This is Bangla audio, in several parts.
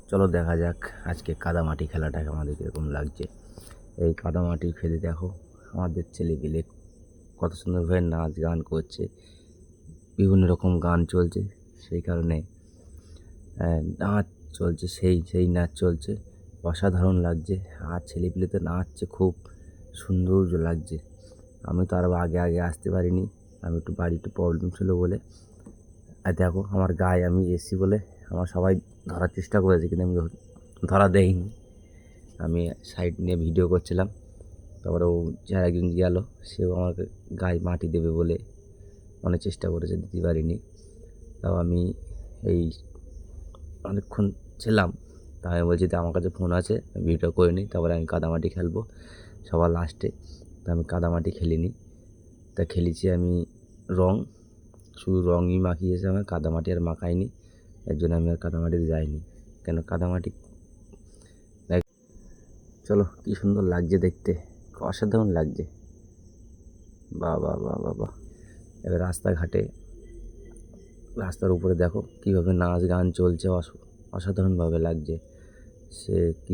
চলো দেখা যাক আজকে কাদামাটি খেলাটা আমাদের কীরকম লাগছে। এই কাদামাটি খেলে দেখো আমাদের ছেলেপিলে কত সুন্দরভাবে নাচ গান করছে, বিভিন্ন রকম গান চলছে, সেই কারণে নাচ চলছে, সেই নাচ চলছে, অসাধারণ লাগছে। আর ছেলেপিলে তো নাচছে, খুব সুন্দর লাগছে। আমি তো আরও আগে আগে আসতে পারিনি, আমি একটু বাড়িতে প্রবলেম ছিল বলে। আর দেখো আমার গায়ে আমি এসছি বলে আমার সবাই ধরার চেষ্টা করেছে, কিন্তু আমি ধরা দেয়নি। আমি সাইড নিয়ে ভিডিও করছিলাম, তারপরে ও যার একজন গেলো, সেও আমাকে গায়ে মাটি দেবে বলে অনেক চেষ্টা করেছে, দিতে পারিনি। তাও আমি এই অনেকক্ষণ ছিলাম, তা আমি বলছি যে আমার কাছে ফোন আছে, ভিডিও করে নিই, তারপরে আমি কাদামাটি খেলবো সবার লাস্টে। তা আমি কাদামাটি খেলিনি, তা খেলেছি আমি রং, শুধু রঙই মাখিয়েছে, আমার কাদামাটি আর মাখায়নি। এর জন্য আমি আর কাদামাটিতে যাইনি, কেন কাদামাটি চলো কি সুন্দর লাগছে দেখতে, অসাধারণ লাগছে। বাহ বাহ বাহ বাহ বাহ। এবার রাস্তার উপরে দেখো কীভাবে নাচ গান চলছে, অসাধারণভাবে লাগছে। সে কি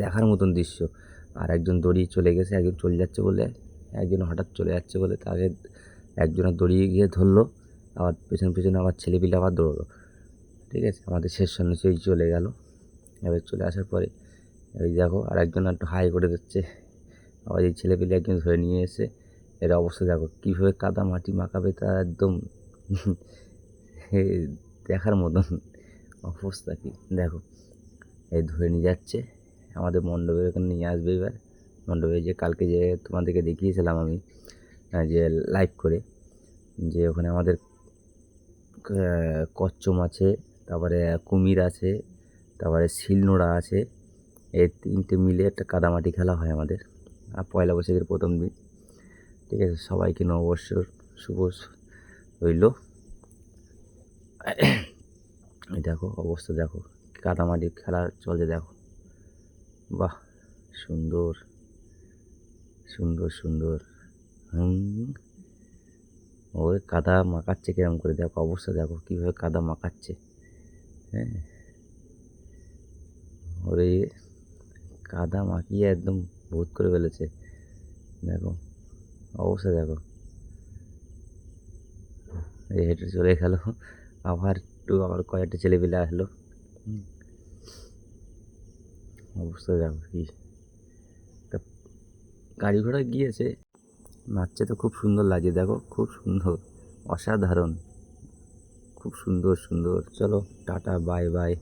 দেখার মতন দৃশ্য। আর একজন দড়িয়ে চলে গেছে, একজন চলে যাচ্ছে বলে, একজন হঠাৎ চলে যাচ্ছে বলে তাকে একজনের দড়িয়ে গিয়ে ধরলো, আবার পেছনে আবার ছেলেপিলে আবার দৌড়লো। ঠিক আছে, আমাদের শেষ সন্ন্যাসী চলে গেল। এবার চলে আসার পরে এই দেখো আর একজন একটু হাই করে দিচ্ছে, আবার এই ছেলেপিলে একজন ধরে নিয়ে এসে এর অবস্থা দেখো কীভাবে কাদা মাটি মাখাবে, তা একদম দেখার মতন অবস্থা। কি দেখো, এই ধরে নিয়ে যাচ্ছে আমাদের মণ্ডপের ওখানে নিয়ে আসবে। এবার মণ্ডপে যে কালকে যে তোমাদেরকে দেখিয়েছিলাম আমি, যে লাইভ করে, যে ওখানে আমাদের কচ্ছপ আছে, তারপরে কুমির আছে, তারপরে শিলনোড়া আছে, এই তিনটে মিলে একটা কাদামাটি খেলা হয় আমাদের। আর পয়লা বৈশাখের প্রথম দিন। ঠিক আছে, সবাইকে নববর্ষর শুভ রইল। এই দেখো অবস্থা, দেখো কাদামাটি খেলা চলছে, দেখো বাহ, সুন্দর সুন্দর সুন্দর। ওই কাদা মাখাচ্ছে কিরম করে, দেখো অবস্থা, দেখো কীভাবে কাদা মাখাচ্ছে। হ্যাঁ, ওরে কাদা মাখিয়ে একদম ভূত করে ফেলেছে। দেখো অবস্থা, দেখো এই হেঁটে চলে গেল, আবার কয়েকটা ছেলেপিলে আসলো। অবস্থা দেখো কি, তা গাড়ি ঘোড়া গিয়েছে, নাচছে তো খুব সুন্দর লাগছে, দেখো খুব সুন্দর, অসাধারণ, খুব সুন্দর সুন্দর। চলো টাটা, বাই বাই।